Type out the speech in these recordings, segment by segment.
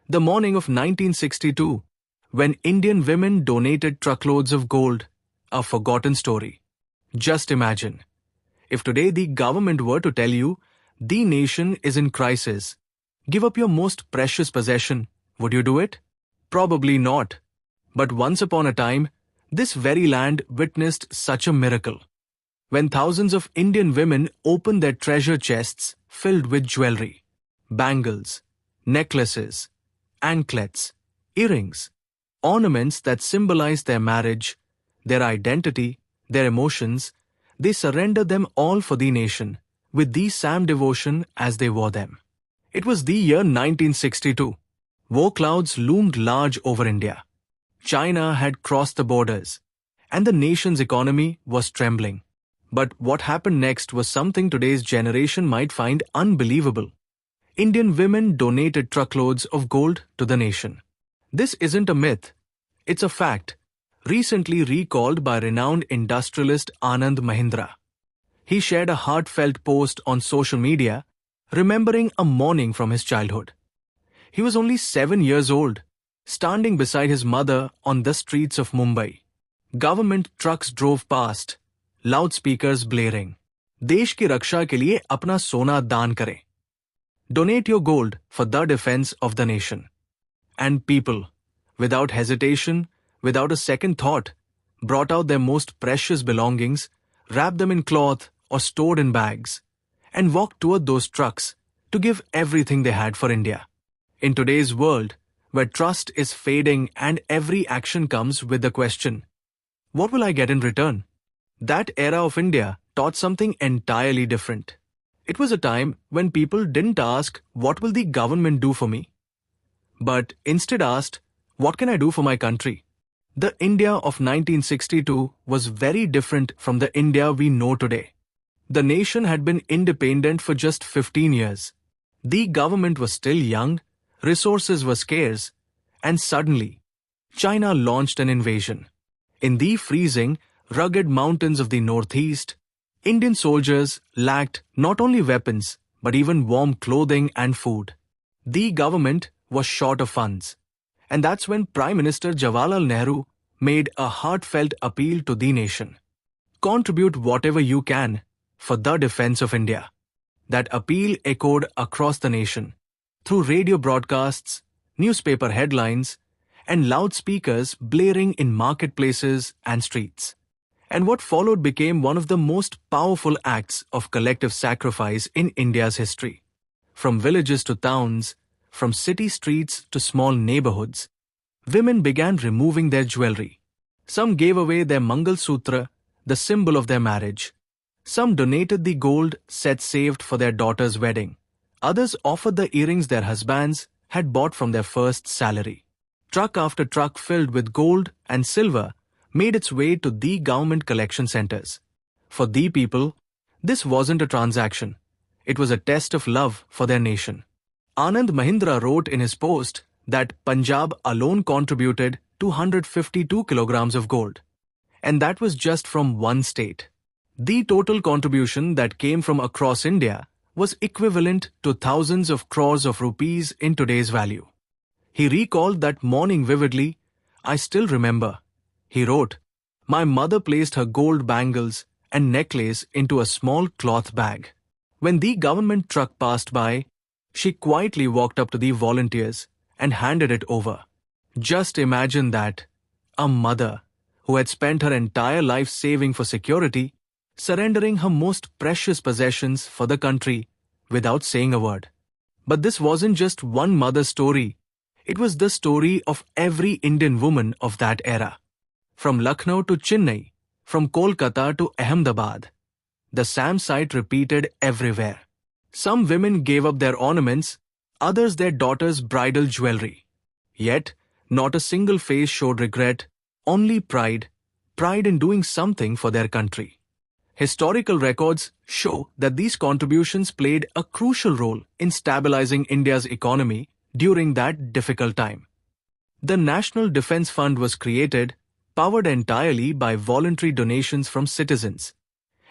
The morning of 1962, when Indian women donated truckloads of gold, a forgotten story. Just imagine, if today the government were to tell you, the nation is in crisis, give up your most precious possession, would you do it? Probably not. But once upon a time, this very land witnessed such a miracle. When thousands of Indian women opened their treasure chests filled with jewelry, bangles, necklaces, anklets, earrings, ornaments that symbolized their marriage, their identity, their emotions, they surrendered them all for the nation, with the same devotion as they wore them. It was the year 1962. War clouds loomed large over India. China had crossed the borders, and the nation's economy was trembling. But what happened next was something today's generation might find unbelievable. Indian women donated truckloads of gold to the nation. This isn't a myth. It's a fact, recently recalled by renowned industrialist Anand Mahindra. He shared a heartfelt post on social media, remembering a morning from his childhood. He was only 7 years old, standing beside his mother on the streets of Mumbai. Government trucks drove past, loudspeakers blaring. देश की रक्षा के लिए अपना सोना दान करें. Donate your gold for the defense of the nation. And people, without hesitation, without a second thought, brought out their most precious belongings, wrapped them in cloth or stored in bags, and walked toward those trucks to give everything they had for India. In today's world, where trust is fading and every action comes with the question, what will I get in return? That era of India taught something entirely different. It was a time when people didn't ask, what will the government do for me? But instead asked, what can I do for my country? The India of 1962 was very different from the India we know today. The nation had been independent for just 15 years. The government was still young, resources were scarce, and suddenly, China launched an invasion. In the freezing, rugged mountains of the northeast, Indian soldiers lacked not only weapons, but even warm clothing and food. The government was short of funds. And that's when Prime Minister Jawarharlal Nehru made a heartfelt appeal to the nation. Contribute whatever you can for the defense of India. That appeal echoed across the nation, through radio broadcasts, newspaper headlines, and loudspeakers blaring in marketplaces and streets. And what followed became one of the most powerful acts of collective sacrifice in India's history. From villages to towns, from city streets to small neighborhoods, women began removing their jewelry. Some gave away their Mangal Sutra, the symbol of their marriage. Some donated the gold set saved for their daughter's wedding. Others offered the earrings their husbands had bought from their first salary. Truck after truck filled with gold and silver made its way to the government collection centers. For the people, this wasn't a transaction. It was a test of love for their nation. Anand Mahindra wrote in his post that Punjab alone contributed 252 kilograms of gold. And that was just from one state. The total contribution that came from across India was equivalent to thousands of crores of rupees in today's value. He recalled that morning vividly. I still remember. He wrote, my mother placed her gold bangles and necklace into a small cloth bag. When the government truck passed by, she quietly walked up to the volunteers and handed it over. Just imagine that. A mother who had spent her entire life saving for security, surrendering her most precious possessions for the country without saying a word. But this wasn't just one mother's story. It was the story of every Indian woman of that era. From Lucknow to Chennai, from Kolkata to Ahmedabad, the same sight repeated everywhere. Some women gave up their ornaments, others their daughters' bridal jewelry. Yet, not a single face showed regret, only pride in doing something for their country. Historical records show that these contributions played a crucial role in stabilizing India's economy during that difficult time. The National Defence Fund was created, powered entirely by voluntary donations from citizens,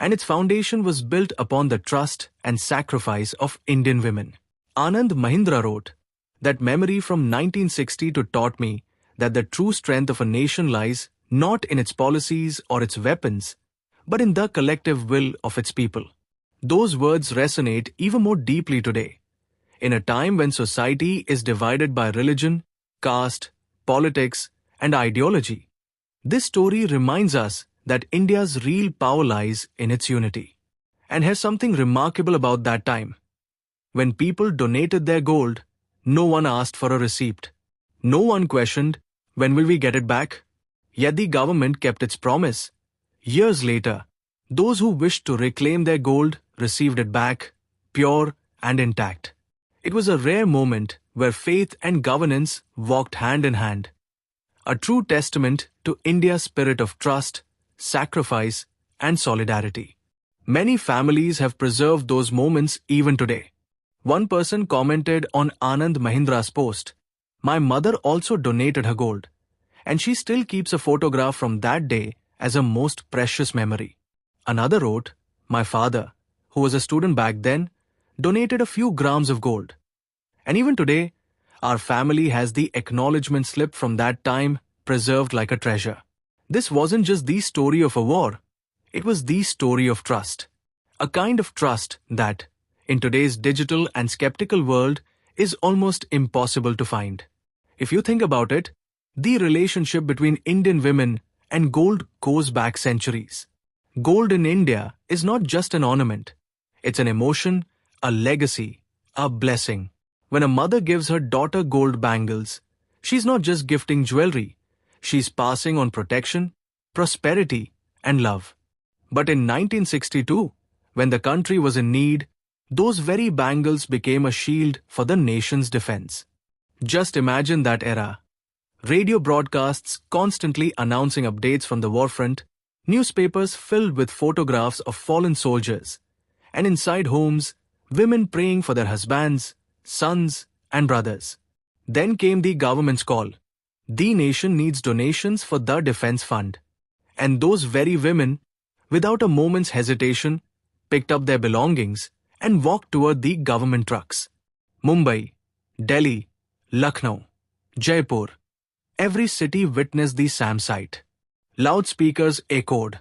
and its foundation was built upon the trust and sacrifice of Indian women. Anand Mahindra wrote, That memory from 1962 taught me that the true strength of a nation lies not in its policies or its weapons, but in the collective will of its people. Those words resonate even more deeply today. In a time when society is divided by religion, caste, politics, and ideology, this story reminds us that India's real power lies in its unity. And here's something remarkable about that time. When people donated their gold, no one asked for a receipt. No one questioned, when will we get it back? Yet the government kept its promise. Years later, those who wished to reclaim their gold received it back, pure and intact. It was a rare moment where faith and governance walked hand in hand. A true testament to India's spirit of trust, sacrifice, and solidarity. Many families have preserved those moments even today. One person commented on Anand Mahindra's post, "My mother also donated her gold, and she still keeps a photograph from that day as a most precious memory." Another wrote, "My father, who was a student back then, donated a few grams of gold. And even today, our family has the acknowledgement slip from that time preserved like a treasure." This wasn't just the story of a war. It was the story of trust. A kind of trust that, in today's digital and skeptical world, is almost impossible to find. If you think about it, the relationship between Indian women and gold goes back centuries. Gold in India is not just an ornament. It's an emotion, a legacy, a blessing. When a mother gives her daughter gold bangles, she's not just gifting jewelry. She's passing on protection, prosperity, and love. But in 1962, when the country was in need, those very bangles became a shield for the nation's defense. Just imagine that era. Radio broadcasts constantly announcing updates from the war front, newspapers filled with photographs of fallen soldiers, and inside homes, women praying for their husbands, sons, and brothers. Then came the government's call. The nation needs donations for the defense fund. And those very women, without a moment's hesitation, picked up their belongings and walked toward the government trucks. Mumbai, Delhi, Lucknow, Jaipur, every city witnessed the same sight. Loudspeakers echoed,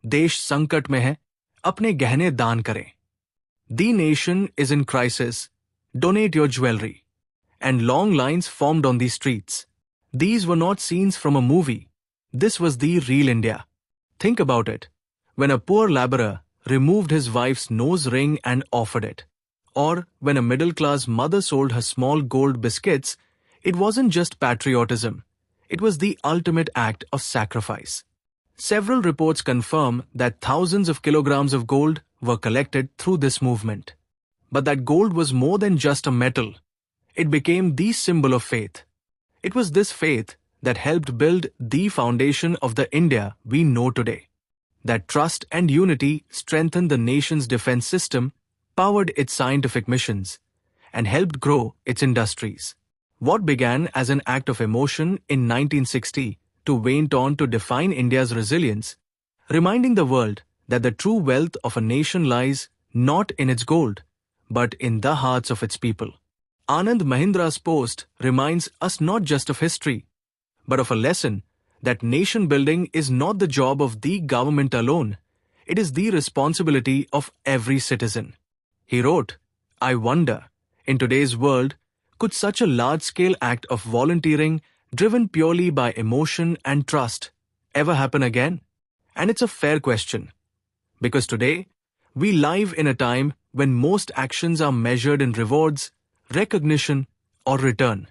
"Desh sankat mein hai, apne gehne daan kare." The nation is in crisis. Donate your jewelry. And long lines formed on the streets. These were not scenes from a movie. This was the real India. Think about it. When a poor laborer removed his wife's nose ring and offered it, or when a middle-class mother sold her small gold biscuits, it wasn't just patriotism. It was the ultimate act of sacrifice. Several reports confirm that thousands of kilograms of gold were collected through this movement. But that gold was more than just a metal. It became the symbol of faith. It was this faith that helped build the foundation of the India we know today. That trust and unity strengthened the nation's defense system, powered its scientific missions, and helped grow its industries. What began as an act of emotion in 1960 went on to define India's resilience, reminding the world that the true wealth of a nation lies not in its gold, but in the hearts of its people. Anand Mahindra's post reminds us not just of history, but of a lesson that nation building is not the job of the government alone. It is the responsibility of every citizen. He wrote, "I wonder, in today's world, could such a large-scale act of volunteering driven purely by emotion and trust ever happen again?" And it's a fair question. Because today, we live in a time when most actions are measured in rewards, recognition, or return.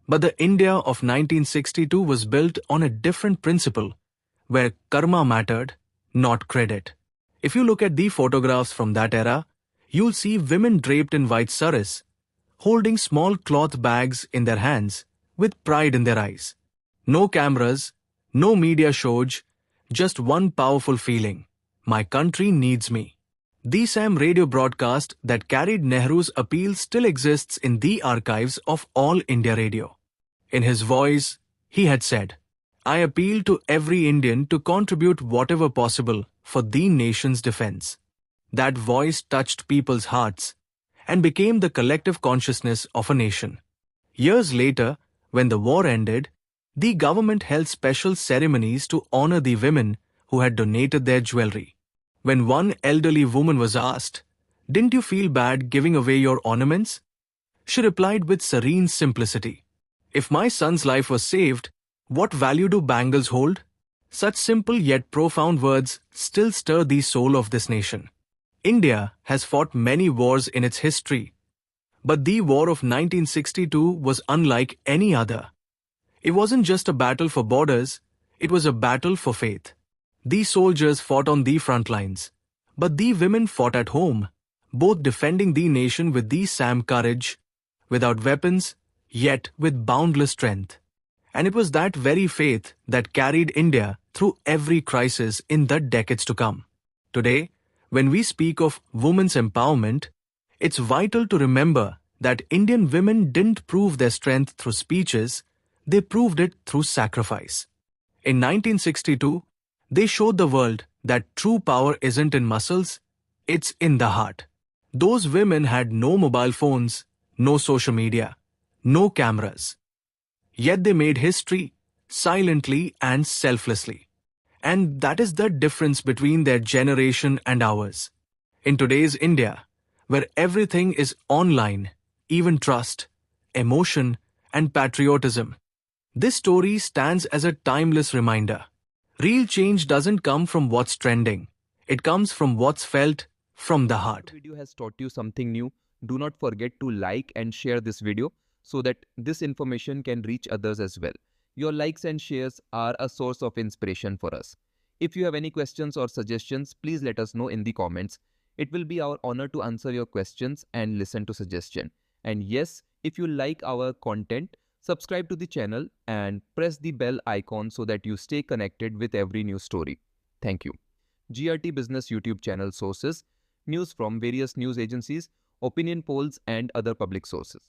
But the India of 1962 was built on a different principle, where karma mattered, not credit. If you look at the photographs from that era, you'll see women draped in white saris, holding small cloth bags in their hands, with pride in their eyes. No cameras, no media showage, just one powerful feeling: my country needs me. The same radio broadcast that carried Nehru's appeal still exists in the archives of All India Radio. In his voice, he had said, "I appeal to every Indian to contribute whatever possible for the nation's defense." That voice touched people's hearts and became the collective consciousness of a nation. Years later, when the war ended, the government held special ceremonies to honor the women who had donated their jewelry. When one elderly woman was asked, "Didn't you feel bad giving away your ornaments?" she replied with serene simplicity, "If my son's life was saved, what value do bangles hold?" Such simple yet profound words still stir the soul of this nation. India has fought many wars in its history, but the War of 1962 was unlike any other. It wasn't just a battle for borders, it was a battle for faith. The soldiers fought on the front lines, but the women fought at home, both defending the nation with the same courage, without weapons, yet with boundless strength. And it was that very faith that carried India through every crisis in the decades to come. Today, when we speak of women's empowerment, it's vital to remember that Indian women didn't prove their strength through speeches, they proved it through sacrifice. In 1962, they showed the world that true power isn't in muscles, it's in the heart. Those women had no mobile phones, no social media, no cameras. Yet they made history silently and selflessly. And that is the difference between their generation and ours. In today's India, where everything is online, even trust, emotion, and patriotism, this story stands as a timeless reminder. Real change doesn't come from what's trending. It comes from what's felt from the heart. If the video has taught you something new, do not forget to like and share this video so that this information can reach others as well. Your likes and shares are a source of inspiration for us. If you have any questions or suggestions, please let us know in the comments. It will be our honor to answer your questions and listen to suggestions. And yes, if you like our content, subscribe to the channel and press the bell icon so that you stay connected with every new story. Thank you. GRT Business YouTube channel sources: news from various news agencies, opinion polls, and other public sources.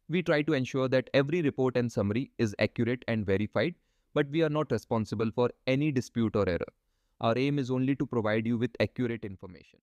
We try to ensure that every report and summary is accurate and verified, but we are not responsible for any dispute or error. Our aim is only to provide you with accurate information.